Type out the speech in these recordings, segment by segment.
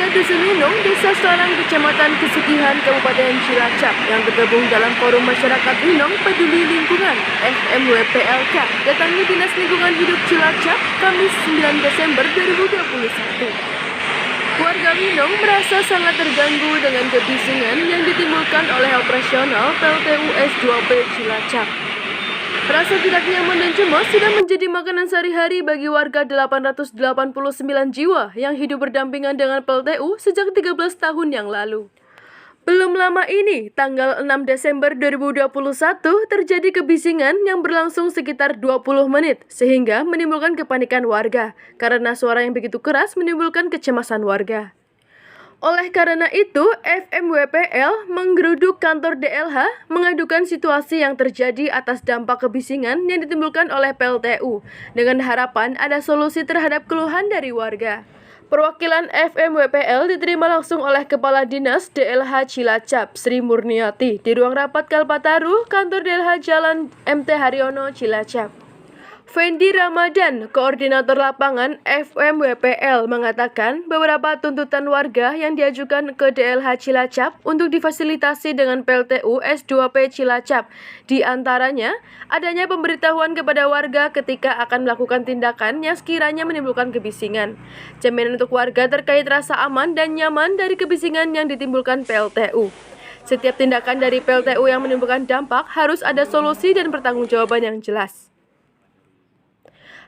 Warga Dusun Winong, Desa Salang, Kecamatan Kesugihan, Kabupaten Cilacap yang tergabung dalam Forum Masyarakat Winong Peduli Lingkungan (FMWPLK) datangi Dinas Lingkungan Hidup Cilacap Kamis 9 Desember 2021. Warga Winong merasa sangat terganggu dengan kebisingan yang ditimbulkan oleh operasional PLTU S2P Cilacap. Rasa tidak nyaman dan cemas sudah menjadi makanan sehari-hari bagi warga 889 jiwa yang hidup berdampingan dengan PLTU sejak 13 tahun yang lalu. Belum lama ini, tanggal 6 Desember 2021, terjadi kebisingan yang berlangsung sekitar 20 menit sehingga menimbulkan kepanikan warga karena suara yang begitu keras menimbulkan kecemasan warga. Oleh karena itu, FMWPL menggeruduk kantor DLH mengadukan situasi yang terjadi atas dampak kebisingan yang ditimbulkan oleh PLTU dengan harapan ada solusi terhadap keluhan dari warga. Perwakilan FMWPL diterima langsung oleh Kepala Dinas DLH Cilacap, Sri Murniati, di ruang rapat Kalpataru, kantor DLH Jalan MT Haryono, Cilacap. Fendi Ramadan, Koordinator Lapangan FMWPL, mengatakan beberapa tuntutan warga yang diajukan ke DLH Cilacap untuk difasilitasi dengan PLTU S2P Cilacap. Di antaranya, adanya pemberitahuan kepada warga ketika akan melakukan tindakan yang sekiranya menimbulkan kebisingan. Jaminan untuk warga terkait rasa aman dan nyaman dari kebisingan yang ditimbulkan PLTU. Setiap tindakan dari PLTU yang menimbulkan dampak harus ada solusi dan pertanggungjawaban yang jelas.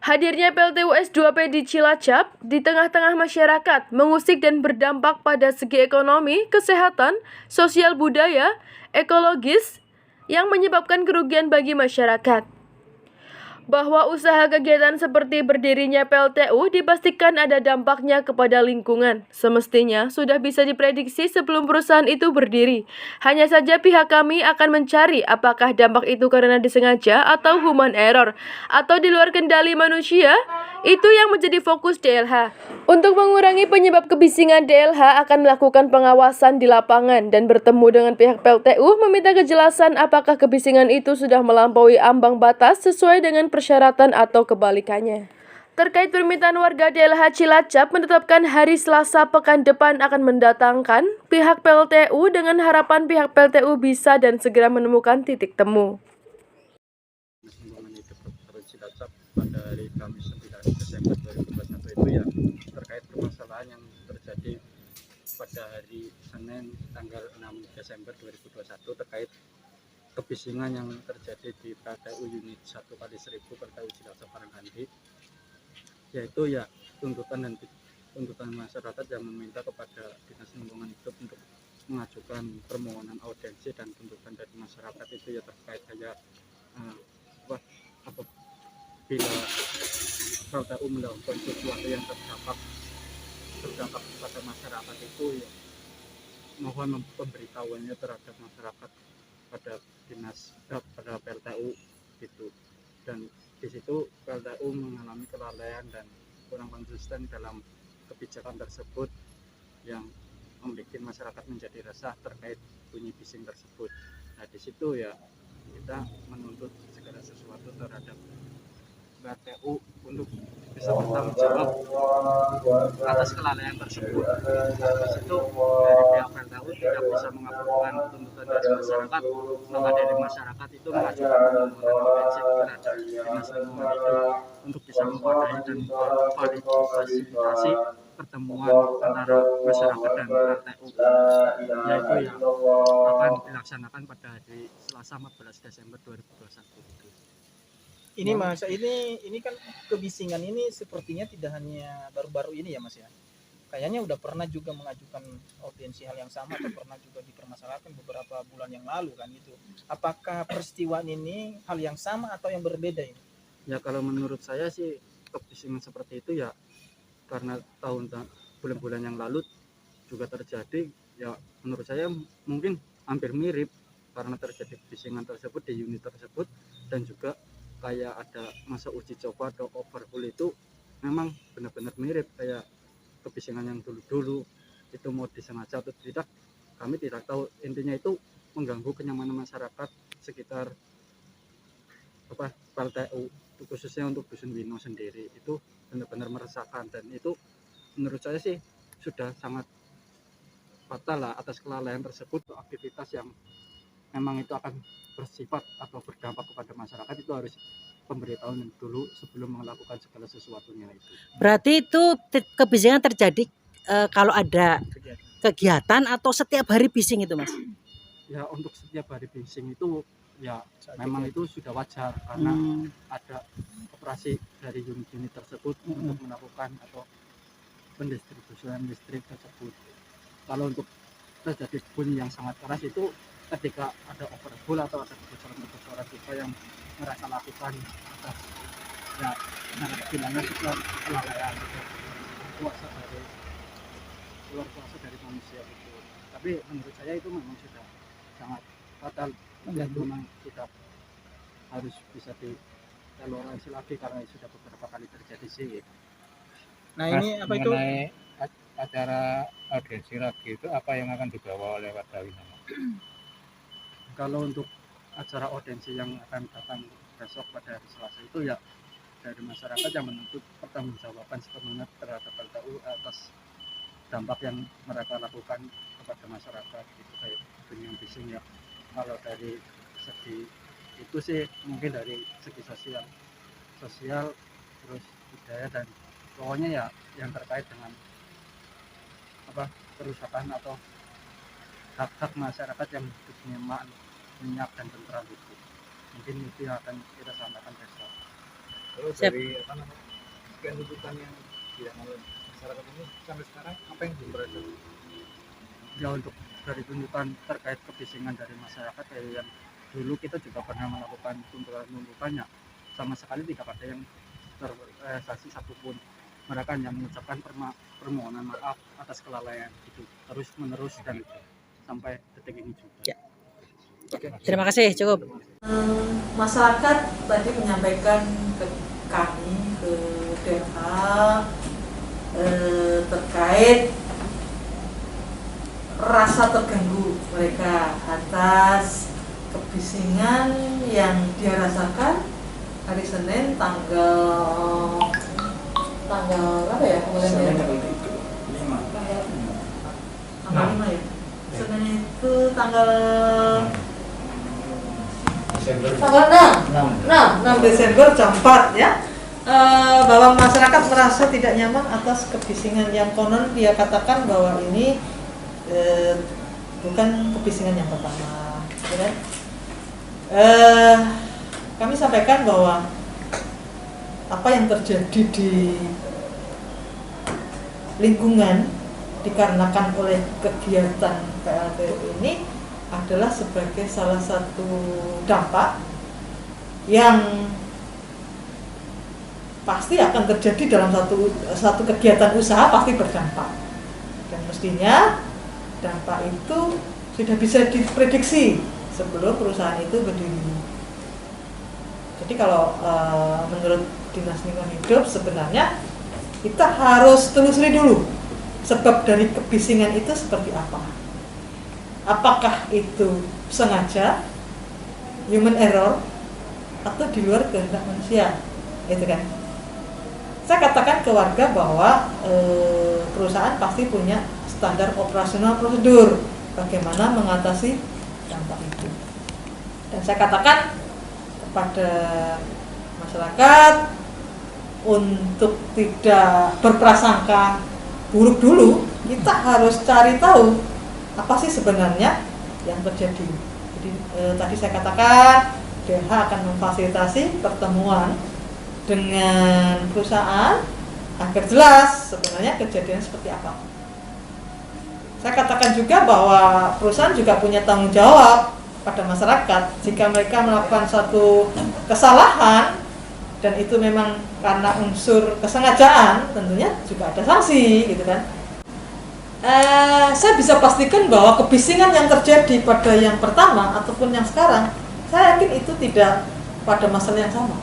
Hadirnya PLTU S2P di Cilacap di tengah-tengah masyarakat mengusik dan berdampak pada segi ekonomi, kesehatan, sosial budaya, ekologis yang menyebabkan kerugian bagi masyarakat. Bahwa usaha kegiatan seperti berdirinya PLTU dipastikan ada dampaknya kepada lingkungan. Semestinya sudah bisa diprediksi sebelum perusahaan itu berdiri. Hanya saja pihak kami akan mencari apakah dampak itu karena disengaja atau human error atau di luar kendali manusia. Itu yang menjadi fokus DLH. Untuk mengurangi penyebab kebisingan, DLH akan melakukan pengawasan di lapangan dan bertemu dengan pihak PLTU meminta kejelasan apakah kebisingan itu sudah melampaui ambang batas sesuai dengan persyaratan atau kebalikannya. Terkait permintaan warga DLH Cilacap menetapkan hari Selasa pekan depan akan mendatangkan pihak PLTU dengan harapan pihak PLTU bisa dan segera menemukan titik temu. Cilacap pada hari Kamis 9 Desember 2021 itu ya terkait permasalahan yang terjadi pada hari Senin tanggal 6 Desember 2021 terkait kebisingan yang terjadi di PLTU unit 1 kali 1000 PLTU Cilacap Parangkanti, yaitu ya tuntutan masyarakat yang meminta kepada Dinas Lingkungan Hidup untuk mengajukan permohonan audiensi dan tuntutan dari masyarakat itu ya terkait kayak bila PLTU melakukan sesuatu yang terdampak pada masyarakat itu ya mohon pemberitahuannya terhadap masyarakat pada pada PLTU gitu, dan di situ PLTU mengalami kelalaian dan kurang konsisten dalam kebijakan tersebut yang membuat masyarakat menjadi resah terkait bunyi bising tersebut. Nah di situ ya kita menuntut segala sesuatu terhadap PLTU untuk bisa bertanggung jawab atas kelalaian tersebut. Di situ dari pihak PLTU tidak bisa mengabulkan tuntutan dari masyarakat, maka dari masyarakat itu mengajukan permohonan audiensi terhadap Dinas Lingkungan Hidup untuk bisa mewadahi dan memfasilitasi pertemuan antara masyarakat dan PLTU, yaitu yang akan dilaksanakan pada hari Selasa 14 Desember 2021. Ini Mas, ini kan kebisingan ini sepertinya tidak hanya baru-baru ini ya Mas ya. Kayaknya udah pernah juga mengajukan audiensi hal yang sama atau pernah juga dipermasalahkan beberapa bulan yang lalu kan gitu. Apakah peristiwa ini hal yang sama atau yang berbeda ini? Ya kalau menurut saya sih kebisingan seperti itu ya karena bulan-bulan yang lalu juga terjadi, ya menurut saya mungkin hampir mirip karena terjadi kebisingan tersebut di unit tersebut, dan juga kayak ada masa uji coba atau overhaul itu memang benar-benar mirip kayak kebisingan yang dulu-dulu. Itu mau disengaja atau tidak kami tidak tahu, intinya itu mengganggu kenyamanan masyarakat sekitar PLTU, khususnya untuk Dusun Winong sendiri itu benar-benar meresahkan, dan itu menurut saya sih sudah sangat fatal lah atas kelalaian tersebut. Aktivitas yang memang itu akan bersifat atau berdampak kepada masyarakat itu harus pemberitahuan dulu sebelum melakukan segala sesuatunya itu. Berarti itu kebisingan terjadi kalau ada kegiatan atau setiap hari bising itu, Mas? Ya untuk setiap hari bising itu ya memang itu sudah wajar karena ada operasi dari unit-unit tersebut untuk melakukan atau pendistribusian listrik tersebut. Kalau untuk terjadi bunyi yang sangat keras itu ketika ada overfull atau ada kebocoran juga yang mereka lakukan atas ya sangat bilangnya juga kelalaian kuasa dari luar kuasa dari manusia itu. Tapi menurut saya itu memang sudah sangat fatal dan memang sudah harus bisa dievaluasi lagi karena sudah beberapa kali terjadi sih. Nah ini apa itu? Mengenai acara audiensi lagi itu apa yang akan dibawa oleh Warga Winama? Kalau untuk acara audiensi yang akan datang besok pada hari Selasa itu ya dari masyarakat yang menuntut pertanggungjawaban sepenuhnya terhadap LTU atas dampak yang mereka lakukan kepada masyarakat gitu, kayak dunia bising ya. Kalau dari segi itu sih mungkin dari segi sosial terus budaya dan pokoknya ya yang terkait dengan apa kerusakan atau hak-hak masyarakat yang hidupnya minyak dan tentram itu. Mungkin itu yang akan kita sampaikan besok. Kalau dari apa namanya sekian tuntutan yang dialami oleh masyarakat ini sampai sekarang apa yang belum berhasil? Ya untuk dari tuntutan terkait kebisingan dari masyarakat kayak yang dulu kita juga pernah melakukan tuntutannya sama sekali tidak ada yang terrealisasi satupun. Mereka yang mengucapkan permohonan maaf atas kelalaian itu terus menerus dan sampai detik ini juga. Ya. Terima kasih, cukup. Masyarakat tadi menyampaikan ke kami, ke DH terkait rasa terganggu mereka atas kebisingan yang dia rasakan hari Senin tanggal apa ya kemarin ya? Tanggal 5 ya. Senin itu tanggal 6 Desember jam 4 ya. Bahwa masyarakat merasa tidak nyaman atas kebisingan yang konon dia katakan bahwa ini bukan kebisingan yang pertama, ya kan? Kami sampaikan bahwa apa yang terjadi di lingkungan dikarenakan oleh kegiatan PLTU ini adalah sebagai salah satu dampak yang pasti akan terjadi dalam satu kegiatan usaha, pasti berdampak dan mestinya dampak itu sudah bisa diprediksi sebelum perusahaan itu berdiri. Jadi kalau menurut Dinas Lingkungan Hidup sebenarnya kita harus telusuri dulu sebab dari kebisingan itu seperti apa. Apakah itu sengaja, human error, atau di luar kehendak manusia, gitu kan? Saya katakan ke warga bahwa perusahaan pasti punya standar operasional prosedur bagaimana mengatasi dampak itu. Dan saya katakan kepada masyarakat untuk tidak berprasangka buruk dulu, kita harus cari tahu apa sih sebenarnya yang terjadi. Jadi tadi saya katakan DH akan memfasilitasi pertemuan dengan perusahaan agar jelas sebenarnya kejadian seperti apa. Saya katakan juga bahwa perusahaan juga punya tanggung jawab pada masyarakat jika mereka melakukan suatu kesalahan dan itu memang karena unsur kesengajaan, tentunya juga ada sanksi, gitu kan. Saya bisa pastikan bahwa kebisingan yang terjadi pada yang pertama ataupun yang sekarang, saya yakin itu tidak pada masalah yang sama.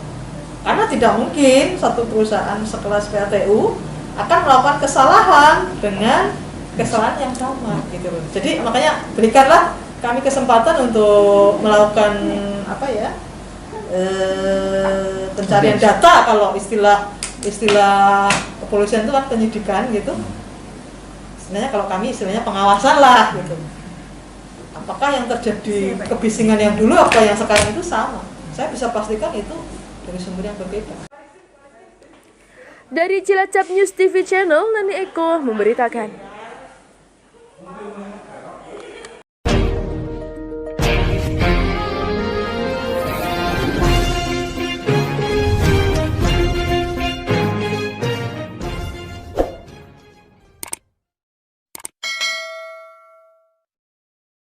Karena tidak mungkin satu perusahaan sekelas PLTU akan melakukan kesalahan dengan kesalahan yang sama, gitu. Jadi makanya berikanlah kami kesempatan untuk melakukan pencarian data, kalau istilah kepolisian itu kan penyidikan gitu. Istilahnya kalau kami istilahnya pengawasan lah gitu. Apakah yang terjadi kebisingan yang dulu apa yang sekarang itu sama? Saya bisa pastikan itu dari sumber yang berbeda. Dari Cilacap News TV Channel, Nani Eko memberitakan.